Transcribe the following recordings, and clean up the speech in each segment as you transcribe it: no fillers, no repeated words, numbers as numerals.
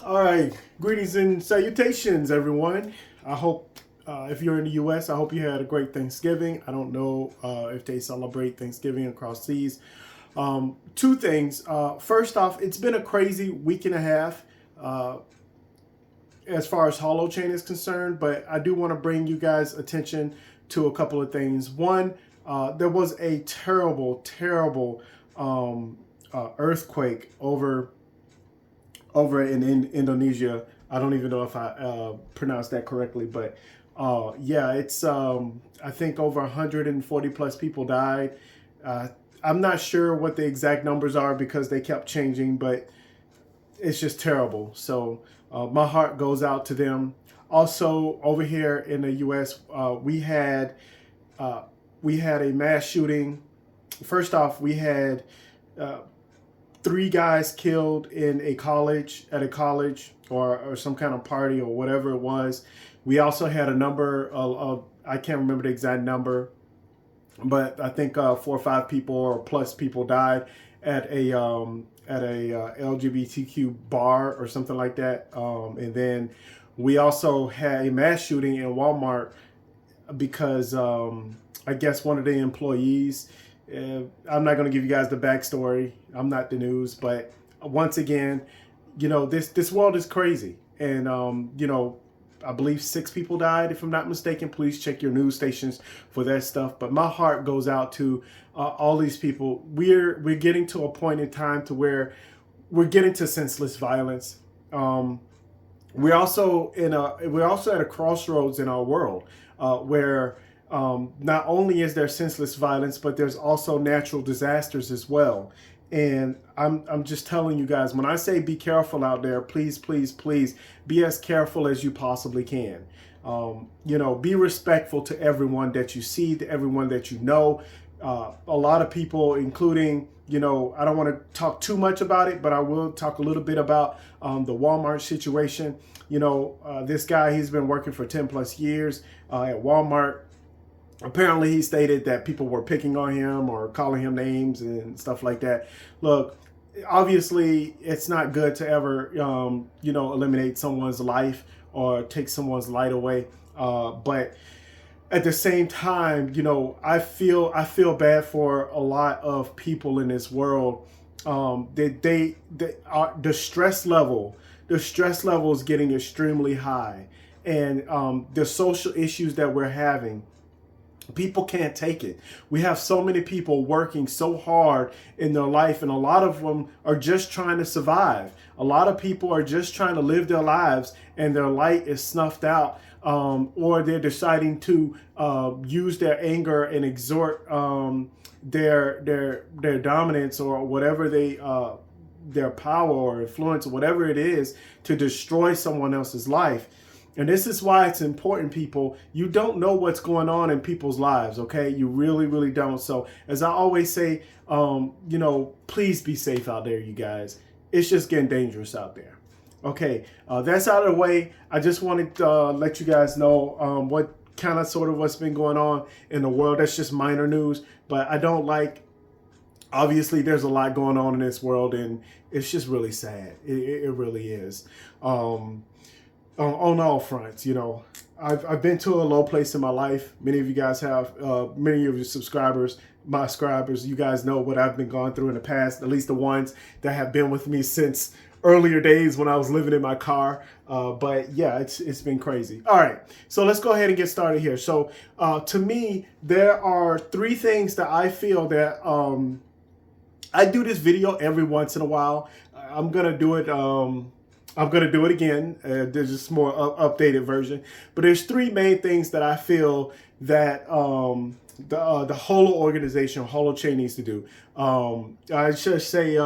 All right, greetings and salutations, everyone. I hope if you're in the U.S., I hope you had a great Thanksgiving. I don't know if they celebrate Thanksgiving across seas. Two things. First off, it's been a crazy week and a half as far as Holochain is concerned, but I do want to bring you guys attention to a couple of things. One, there was a terrible earthquake over in Indonesia. I don't even know if I pronounced that correctly, but yeah, it's I think over 140 plus people died. Uh, I'm not sure what the exact numbers are because they kept changing, but it's just terrible. So my heart goes out to them. Also, over here in the U.S., we had a mass shooting. First off, we had uh, three guys killed in a college or some kind of party or whatever it was. We also had a number of I can't remember the exact number, but I think 4 or 5 people or plus people died at a LGBTQ bar or something like that. And then we also had a mass shooting in Walmart because I guess one of the employees. I'm not going to give you guys the backstory. I'm not the news, but once again, this world is crazy, and I believe 6 people died, if I'm not mistaken. Please check your news stations for that stuff. But my heart goes out to all these people. We're getting to a point in time to where we're getting to senseless violence. We're also at a crossroads in our world where not only is there senseless violence, but there's also natural disasters as well. And I'm just telling you guys, when I say be careful out there, please, please, please be as careful as you possibly can. Be respectful to everyone that you see, to everyone that you know. A lot of people, including, I don't want to talk too much about it, but I will talk a little bit about the Walmart situation. This guy, he's been working for 10 plus years at Walmart. Apparently he stated that people were picking on him or calling him names and stuff like that. Look, obviously it's not good to ever eliminate someone's life or take someone's light away, but at the same time, I feel bad for a lot of people in this world. They are the stress level is getting extremely high, and the social issues that we're having, people can't take it. We have so many people working so hard in their life, and a lot of them are just trying to survive. A lot of people are just trying to live their lives, and their light is snuffed out, or they're deciding to use their anger and exhort their dominance or whatever their power or influence or whatever it is to destroy someone else's life. And this is why it's important, people. You don't know what's going on in people's lives, okay? You really, really don't. So, as I always say, please be safe out there, you guys. It's just getting dangerous out there. Okay, that's out of the way. I just wanted to let you guys know what kind of sort of what's been going on in the world. That's just minor news, but I don't like. Obviously, there's a lot going on in this world, and it's just really sad. It really is. On all fronts, I've been to a low place in my life. Many of you guys have. Many of your my subscribers, you guys know what I've been going through in the past. At least the ones that have been with me since earlier days when I was living in my car. But yeah, it's been crazy. All right, so let's go ahead and get started here. So to me, there are 3 things that I feel that I do this video every once in a while. I'm gonna do it. I'm going to do it again. There's just more updated version. But there's 3 main things that I feel that the Holo Organization, Holochain needs to do. I should say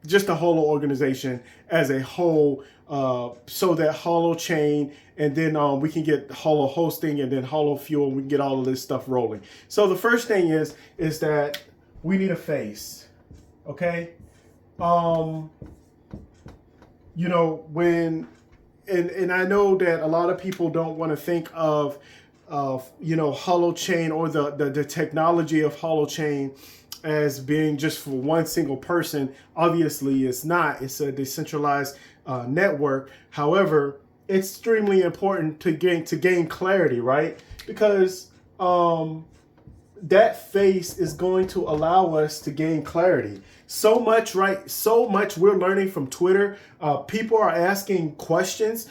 just the Holo Organization as a whole, so that Holochain, and then we can get Holo Hosting and then Holo Fuel. We can get all of this stuff rolling. So the first thing is that we need a face. Okay? When and I know that a lot of people don't want to think of Holochain or the technology of Holochain as being just for one single person. Obviously, it's not. It's a decentralized network. However, it's extremely important to gain clarity, right? Because that face is going to allow us to gain clarity. So much, right? So much we're learning from Twitter. People are asking questions.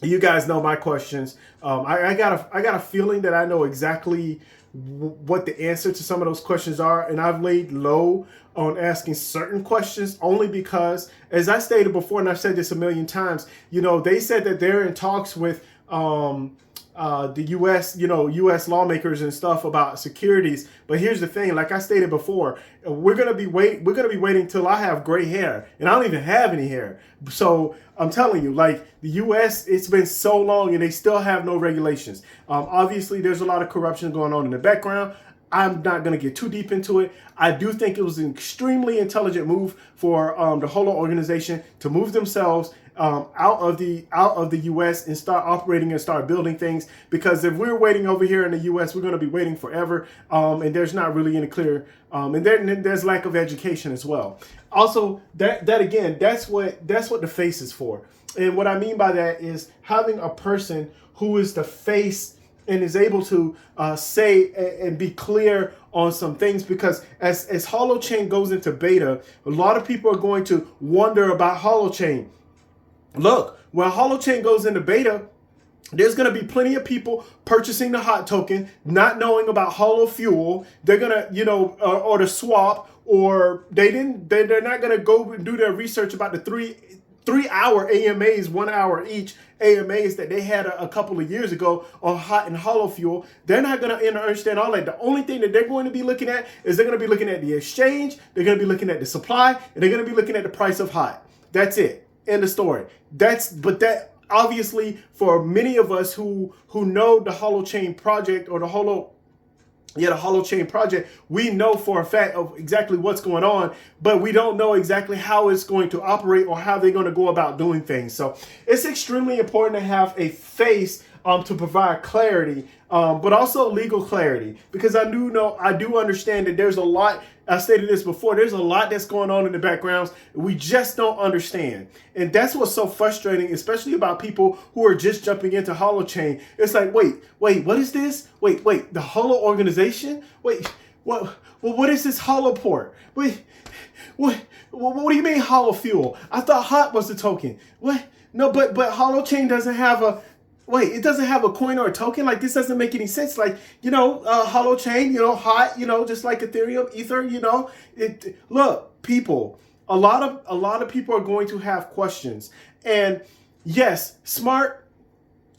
You guys know my questions. I got a feeling that I know exactly what the answer to some of those questions are, and I've laid low on asking certain questions only because, as I stated before, and I've said this a million times, they said that they're in talks with the U.S., U.S. lawmakers and stuff about securities. But here's the thing: like I stated before, we're gonna be waiting till I have gray hair, and I don't even have any hair. So I'm telling you, like the U.S., it's been so long, and they still have no regulations. Obviously, there's a lot of corruption going on in the background. I'm not going to get too deep into it. I do think it was an extremely intelligent move for the Holo Organization to move themselves out of the U.S. and start operating and start building things. Because if we're waiting over here in the U.S., we're going to be waiting forever, and there's not really any clear. And there's lack of education as well. Also, that again, that's what the face is for. And what I mean by that is having a person who is the face and is able to say and be clear on some things, because as Holochain goes into beta, a lot of people are going to wonder about Holochain. Look, when Holochain goes into beta, there's going to be plenty of people purchasing the hot token, not knowing about Holo Fuel. They're going to, or the swap, or they're not going to go and do their research about the three-hour AMAs, 1 hour each AMAs that they had a couple of years ago on hot and Holo Fuel. They're not going to understand all that. The only thing that they're going to be looking at is they're going to be looking at the exchange, they're going to be looking at the supply, and they're going to be looking at the price of hot. That's it. End of story. But that obviously for many of us who know the Holochain project or the Holochain project, we know for a fact of exactly what's going on, but we don't know exactly how it's going to operate or how they're going to go about doing things. So it's extremely important to have a face to provide clarity, but also legal clarity, because I do understand that there's a lot. I stated this before. There's a lot that's going on in the backgrounds. We just don't understand. And that's what's so frustrating, especially about people who are just jumping into Holochain. It's like, wait, what is this? Wait, the Holo Organization? Wait, what is this Holoport? Wait, what do you mean Holo Fuel? I thought hot was the token. What? No, but Holochain doesn't have a... Wait, it doesn't have a coin or a token? Like, this doesn't make any sense. Like, Holochain, hot, just like Ethereum, Ether, look, people, a lot of people are going to have questions. And yes, smart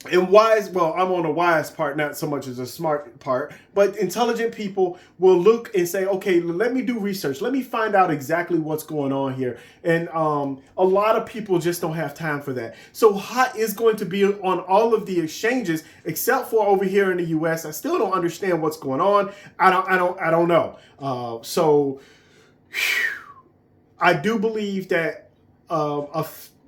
and wise, well, I'm on the wise part, not so much as a smart part, but intelligent people will look and say, okay, let me do research. Let me find out exactly what's going on here. And a lot of people just don't have time for that. So hot is going to be on all of the exchanges, except for over here in the US. I still don't understand what's going on. I don't know. So I do believe that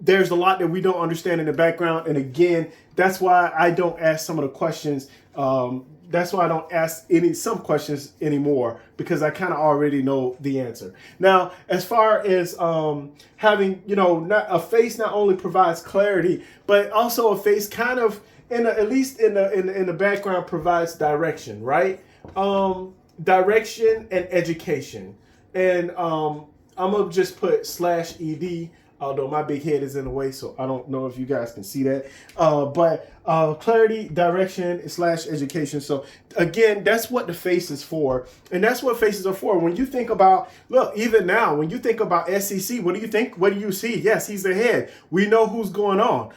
there's a lot that we don't understand in the background. And again, that's why I don't ask some of the questions. That's why I don't ask some questions anymore, because I kind of already know the answer. Now, as far as having, not a face not only provides clarity, but also a face kind of, at least in the background, provides direction, right? Direction and education. And I'm gonna just put /ED. Although my big head is in the way, so I don't know if you guys can see that. But clarity, direction, /education. So again, that's what the face is for. And that's what faces are for. When you think about, look, even now, when you think about SEC, what do you think? What do you see? Yes, he's the head. We know who's going on.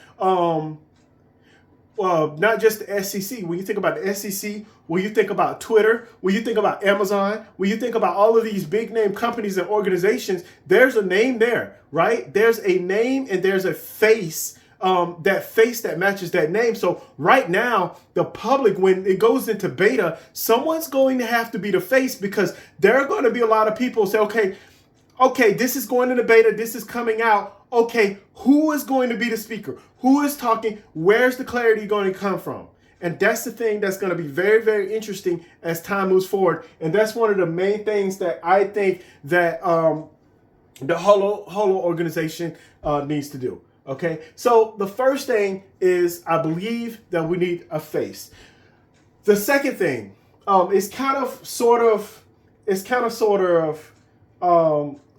Not just the SEC. When you think about the SEC, when you think about Twitter, when you think about Amazon, when you think about all of these big name companies and organizations, there's a name there, right? There's a name and there's a face, that face that matches that name. So right now, the public, when it goes into beta, someone's going to have to be the face, because there are going to be a lot of people who say, okay, this is going into beta, this is coming out. Okay, who is going to be the speaker? Who is talking? Where's the clarity going to come from? And that's the thing that's going to be very, very interesting as time moves forward. And that's one of the main things that I think that the Holo Organization needs to do. Okay, so the first thing is I believe that we need a face. The second thing is kind of sort of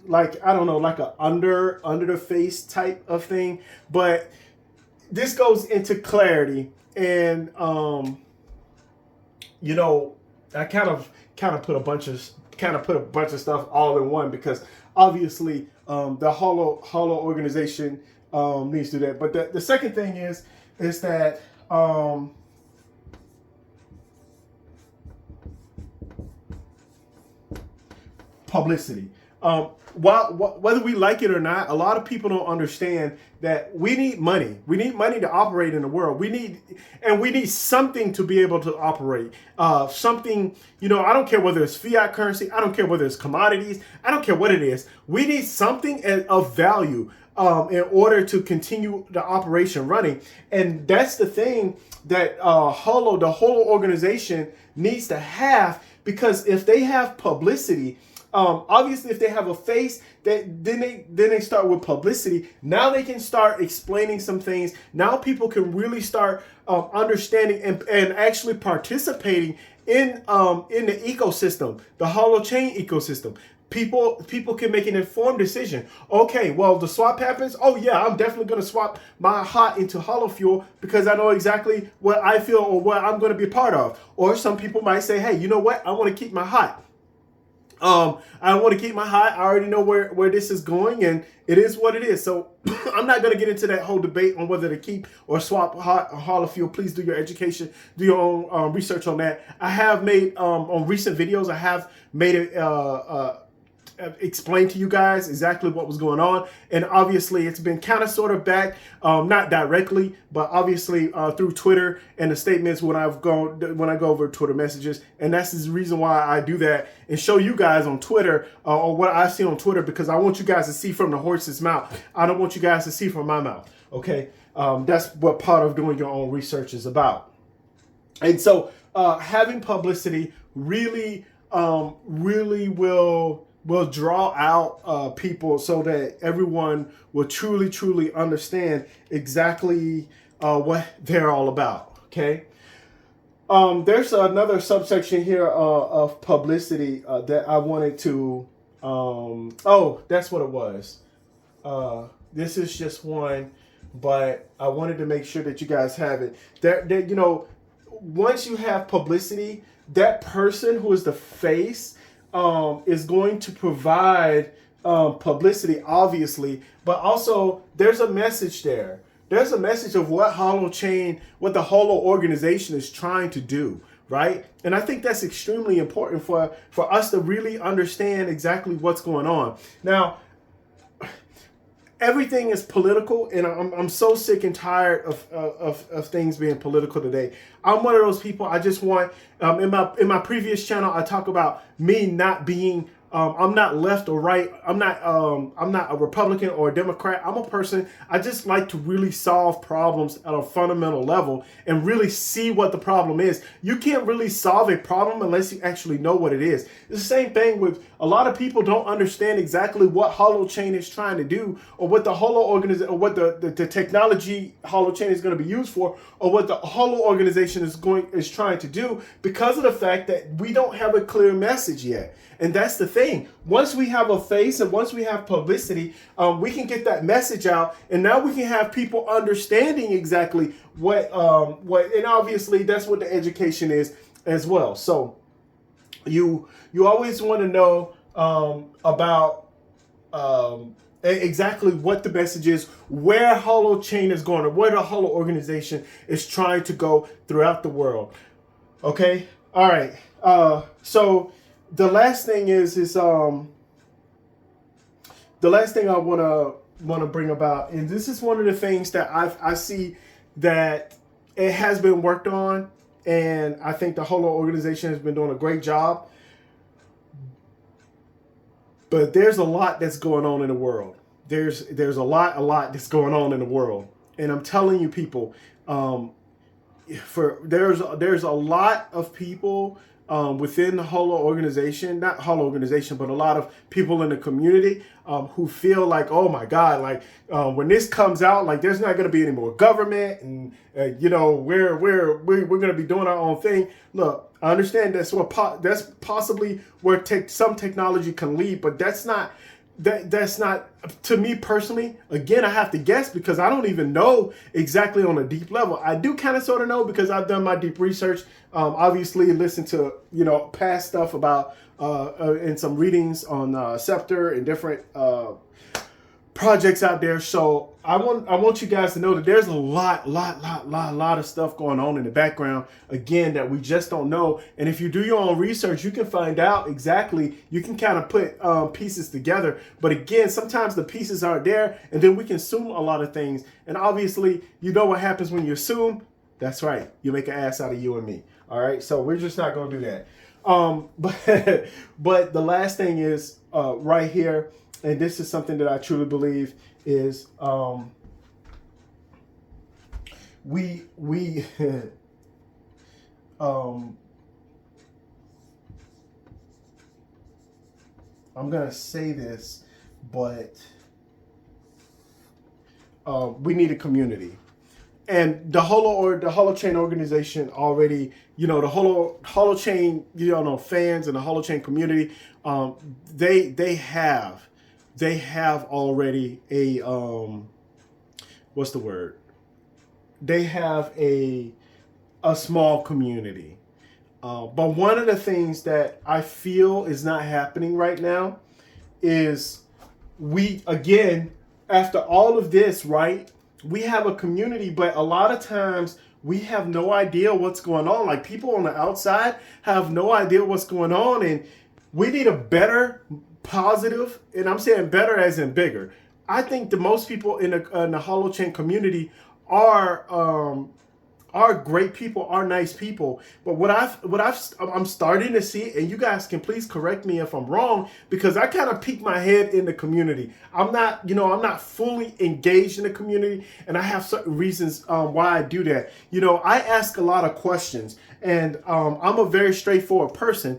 like, I don't know, like a under the face type of thing, but this goes into clarity. And you know, I kind of put a bunch of stuff all in one, because obviously the Holo Organization needs to do that. But the second thing is that publicity. Whether we like it or not, a lot of people don't understand that we need money. We need money to operate in the world. We need something to be able to operate. Something, you know, I don't care whether it's fiat currency. I don't care whether it's commodities. I don't care what it is. We need something of value in order to continue the operation running. And that's the thing that the Holo Organization needs to have, because if they have publicity, obviously, if they have a face, then they start with publicity. Now they can start explaining some things. Now people can really start understanding and actually participating in the ecosystem, the Holochain ecosystem. People can make an informed decision. Okay, well, the swap happens. Oh yeah, I'm definitely going to swap my hot into Holo Fuel because I know exactly what I feel or what I'm going to be a part of. Or some people might say, hey, you know what? I want to keep my hot. I want to keep my high. I already know where this is going, and it is what it is. So I'm not going to get into that whole debate on whether to keep or swap Holo Fuel. Please do your education, do your own research on that. I have made on recent videos, I have made it explain to you guys exactly what was going on. And obviously it's been kind of sort of back, not directly, but obviously through Twitter and the statements when I go over Twitter messages. And that's the reason why I do that and show you guys on Twitter or what I see on Twitter, because I want you guys to see from the horse's mouth. I don't want you guys to see from my mouth. Okay. That's what part of doing your own research is about. And so having publicity really will draw out people so that everyone will truly understand exactly what they're all about. Okay. There's another subsection here of publicity that I wanted to. Oh, that's what it was. This is just one, but I wanted to make sure that you guys have it. That you know, once you have publicity, that person who is the face is going to provide publicity, obviously, but also there's a message there. There's a message of what Holochain, what the Holo Organization is trying to do, right? And I think that's extremely important for us to really understand exactly what's going on. Now, everything is political, and I'm so sick and tired of things being political today. I'm one of those people. I just want in my previous channel, I talk about me not being I'm not left or right. I'm not a Republican or a Democrat. I'm a person. I just like to really solve problems at a fundamental level and really see what the problem is. You can't really solve a problem unless you actually know what it is. It's the same thing with a lot of people don't understand exactly what Holochain is trying to do, or what the Holo Organization, or what the technology Holochain is going to be used for, or what the Holo Organization is trying to do, because of the fact that we don't have a clear message yet. And that's the thing. Once we have a face and once we have publicity, we can get that message out, and now we can have people understanding exactly what, and obviously that's what the education is as well. So you always want to know about exactly what the message is, where Holochain is going, or where the Holo Organization is trying to go throughout the world. Okay, all right. So the last thing is the last thing I want to bring about, and this is one of the things that I see that it has been worked on, and I think the Holo Organization has been doing a great job. But there's a lot that's going on in the world. There's a lot that's going on in the world, and I'm telling you, people, there's a lot of people within the Holo organization, not Holo organization, but a lot of people in the community who feel like, oh my God, like when this comes out, like there's not going to be any more government, and we're going to be doing our own thing. Look, I understand that's possibly where some technology can lead, but that's not to me personally. Again, I have to guess because I don't even know exactly on a deep level. I do kind of sort of know because I've done my deep research. Obviously, listen to past stuff about and some readings on Scepter and different projects out there. So I want you guys to know that there's a lot of stuff going on in the background, again, that we just don't know. And if you do your own research, you can find out exactly. You can kind of put pieces together. But again, sometimes the pieces aren't there, and then we can assume a lot of things. And obviously, you know what happens when you assume? That's right. You make an ass out of you and me. All right. So we're just not going to do that. But the last thing is right here. And this is something that I truly believe is we I'm gonna say this, but we need a community. And the Holochain organization already, the Holochain, fans and the Holochain community, they have already a what's the word? They have a small community. But one of the things that I feel is not happening right now is again, after all of this, right? We have a community, but a lot of times we have no idea what's going on. Like people on the outside have no idea what's going on, and we need a better, positive, and I'm saying better as in bigger. I think the most people in the Holochain community are great people, are nice people. But I'm starting to see, and you guys can please correct me if I'm wrong, because I kind of peek my head in the community. I'm not fully engaged in the community, and I have certain reasons why I do that. I ask a lot of questions, and I'm a very straightforward person.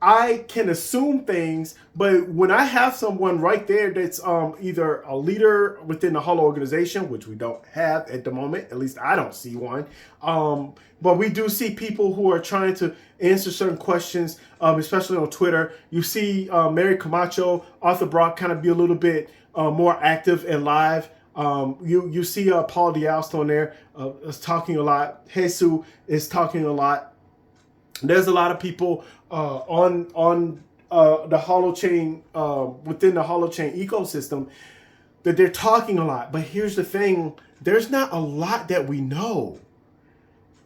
I can assume things, but when I have someone right there that's either a leader within the Holo organization, which we don't have at the moment, at least I don't see one, but we do see people who are trying to answer certain questions, especially on Twitter. You see Mary Camacho, Arthur Brock kind of be a little bit more active and live. You see Paul Dialsto on there is talking a lot. Jesus is talking a lot. There's a lot of people on the Holochain, within the Holochain ecosystem, that they're talking a lot. But here's the thing, there's not a lot that we know.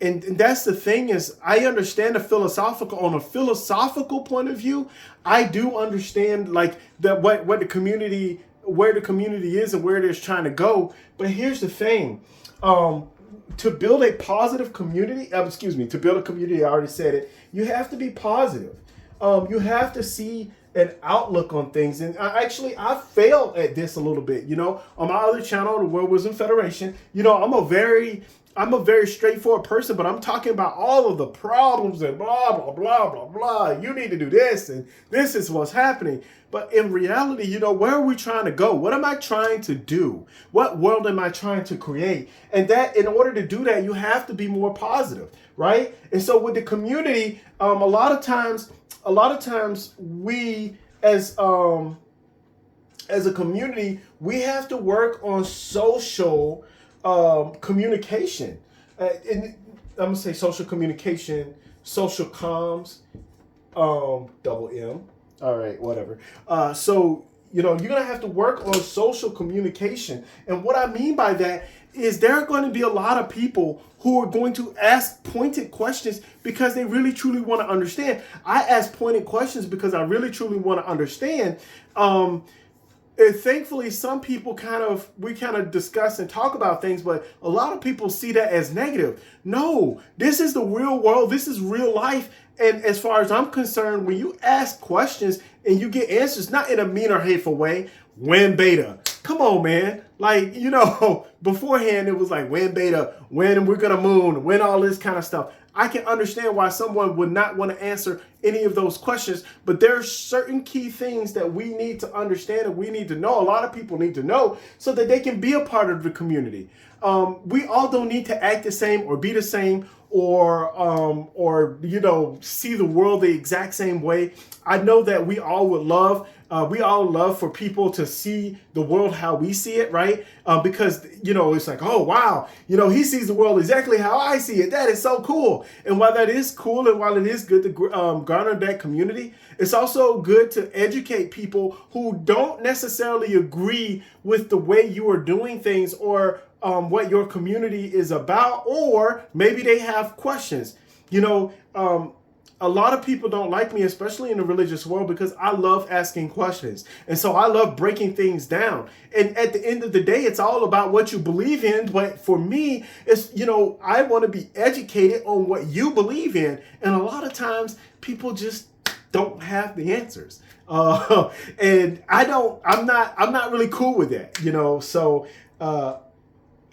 And that's the thing is, I understand on a philosophical point of view, I do understand like that what the community, where the community is and where it is trying to go. But here's the thing, to build a positive community, to build a community, I already said it, you have to be positive. You have to see an outlook on things. And I failed at this a little bit, on my other channel, the World Wisdom Federation. I'm a very straightforward person, but I'm talking about all of the problems and blah, blah, blah, blah, blah. You need to do this, and this is what's happening. But in reality, where are we trying to go? What am I trying to do? What world am I trying to create? And that, in order to do that, you have to be more positive, right? And so with the community, a lot of times we as a community, we have to work on social communication. And I'm gonna say social communication, social comms, double M. All right, whatever. So you're gonna have to work on social communication, and what I mean by that is there are going to be a lot of people who are going to ask pointed questions because they really truly want to understand. I ask pointed questions because I really truly want to understand. And thankfully, some people we kind of discuss and talk about things, but a lot of people see that as negative. No, this is the real world. This is real life. And as far as I'm concerned, when you ask questions and you get answers, not in a mean or hateful way, win beta. Come on, man. Like, beforehand it was like when beta, when we're gonna moon, when all this kind of stuff. I can understand why someone would not want to answer any of those questions, but there are certain key things that we need to understand and we need to know. A lot of people need to know so that they can be a part of the community. We all don't need to act the same or be the same or see the world the exact same way. I know that we all love for people to see the world how we see it, right? Because it's like, oh wow, he sees the world exactly how I see it. That is so cool. And while that is cool, and while it is good to garner that community, it's also good to educate people who don't necessarily agree with the way you are doing things or what your community is about, or maybe they have questions. A lot of people don't like me, especially in the religious world, because I love asking questions. And so I love breaking things down. And at the end of the day, it's all about what you believe in. But for me, it's, I want to be educated on what you believe in. And a lot of times people just don't have the answers. And I'm not really cool with that, so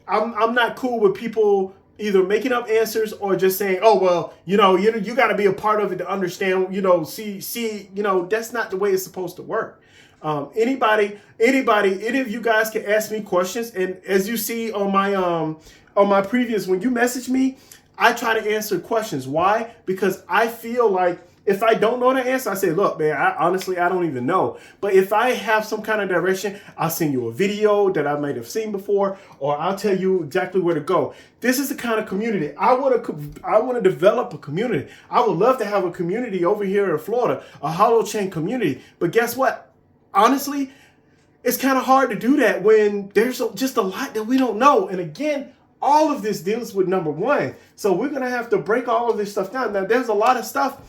I'm not cool with people either making up answers or just saying, oh, well, you got to be a part of it to understand, that's not the way it's supposed to work. Any of you guys can ask me questions. And as you see on my previous, when you message me, I try to answer questions. Why? Because I feel like if I don't know the answer, I say, look, man, I don't even know. But if I have some kind of direction, I'll send you a video that I might have seen before, or I'll tell you exactly where to go. This is the kind of community I want to develop a community. I would love to have a community over here in Florida, a Holochain community. But guess what? Honestly, it's kind of hard to do that when there's just a lot that we don't know. And again, all of this deals with number one. So we're going to have to break all of this stuff down. Now, there's a lot of stuff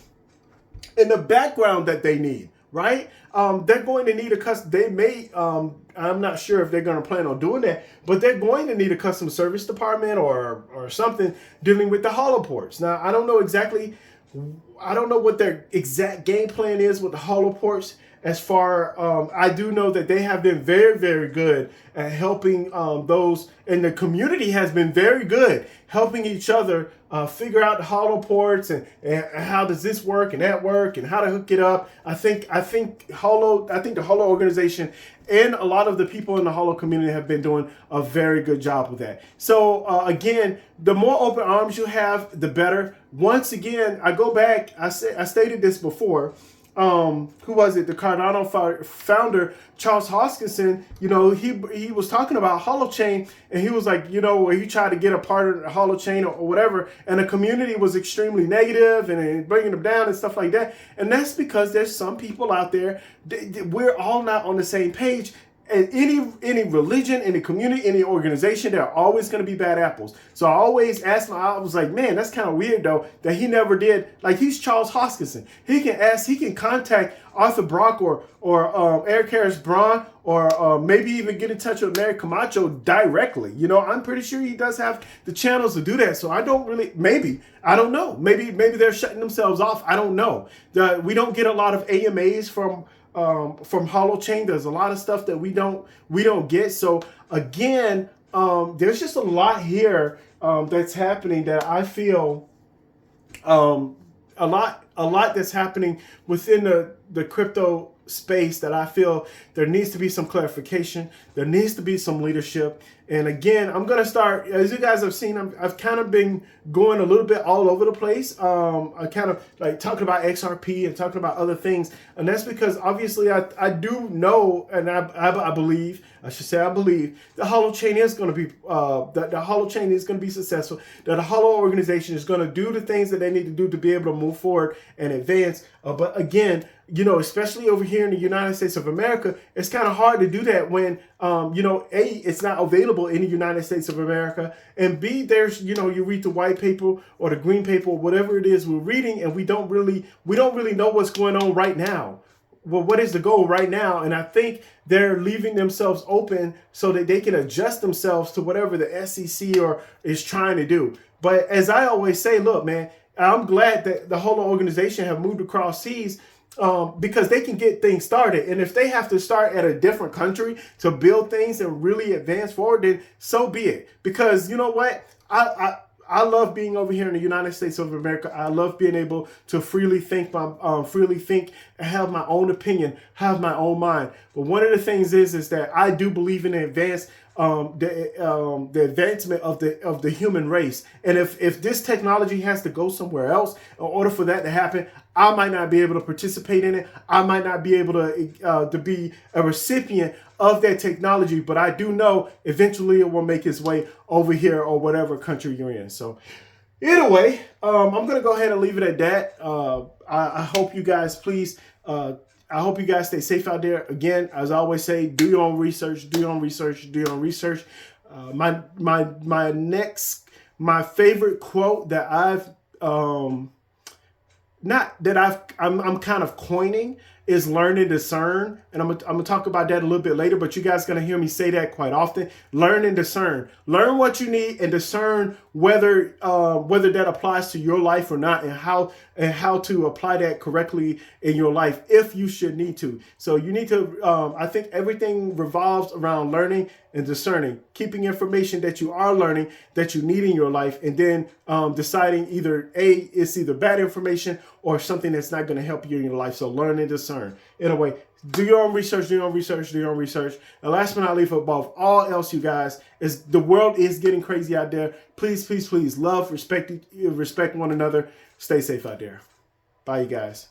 in the background that they need, right? They're going to need a custom. They may, I'm not sure if they're going to plan on doing that, but they're going to need a customer service department or something dealing with the holoports. Now, I don't know what their exact game plan is with the holoports. As far, I do know that they have been very, very good at helping those, and the community has been very good helping each other figure out the holoports and how does this work and that work and how to hook it up. I think the Holo Organization and a lot of the people in the Holo community have been doing a very good job with that. So again, the more open arms you have, the better. Once again, I go back. I stated this before. Who was it? The Cardano founder, Charles Hoskinson, he was talking about Holochain, and he was like, where he tried to get a part of the Holochain or whatever, and the community was extremely negative and bringing them down and stuff like that. And that's because there's some people out there, we're all not on the same page. And any religion, any community, any organization, there are always going to be bad apples. So I always asked I was like, man, that's kind of weird though, that he never did. Like, he's Charles Hoskinson. He can contact Arthur Brock or Eric Harris Braun or maybe even get in touch with Mary Camacho directly. I'm pretty sure he does have the channels to do that. So I don't know. Maybe they're shutting themselves off. I don't know. We don't get a lot of AMAs from Holochain. There's a lot of stuff that we don't get. So again, there's just a lot here that's happening that I feel a lot that's happening within the crypto space that I feel there needs to be some clarification. There needs to be some leadership. And again, I'm going to start, as you guys have seen, I've kind of been going a little bit all over the place. I kind of like talking about XRP and talking about other things. And that's because obviously I do know, and I believe the Holochain is going to be, that the Holochain is going to be successful, that the Holo Organization is going to do the things that they need to do to be able to move forward and advance. But again, especially over here in the United States of America, it's kind of hard to do that when, A, it's not available in the United States of America, and B, there's, you read the white paper or the green paper or whatever it is we're reading, and we don't really know what's going on right now. Well, what is the goal right now? And I think they're leaving themselves open so that they can adjust themselves to whatever the SEC is trying to do. But as I always say, look, man, I'm glad that the Holo Organization have moved across seas because they can get things started. And if they have to start at a different country to build things and really advance forward, then so be it. Because you know what? I love being over here in the United States of America. I love being able to freely think, and have my own opinion, have my own mind. But one of the things is that I do believe in the advancement of the human race. And if this technology has to go somewhere else in order for that to happen, I might not be able to participate in it. I might not be able to be a recipient of that technology, but I do know eventually it will make its way over here or whatever country you're in. So either way, I'm going to go ahead and leave it at that. I hope you guys I hope you guys stay safe out there. Again, as I always say, do your own research, do your own research, do your own research. My favorite quote that I'm kind of coining is learn and discern. And I'm gonna talk about that a little bit later, but you guys are gonna hear me say that quite often. Learn and discern. Learn what you need and discern whether that applies to your life or not, and how to apply that correctly in your life if you should need to. So you need to, I think everything revolves around learning and discerning, keeping information that you are learning that you need in your life, and then deciding it's either bad information or something that's not going to help you in your life. So learn and discern. In a way, do your own research, do your own research, do your own research. And last but not least, above all else, you guys, is the world is getting crazy out there. Please, please, please love, respect one another. Stay safe out there. Bye, you guys.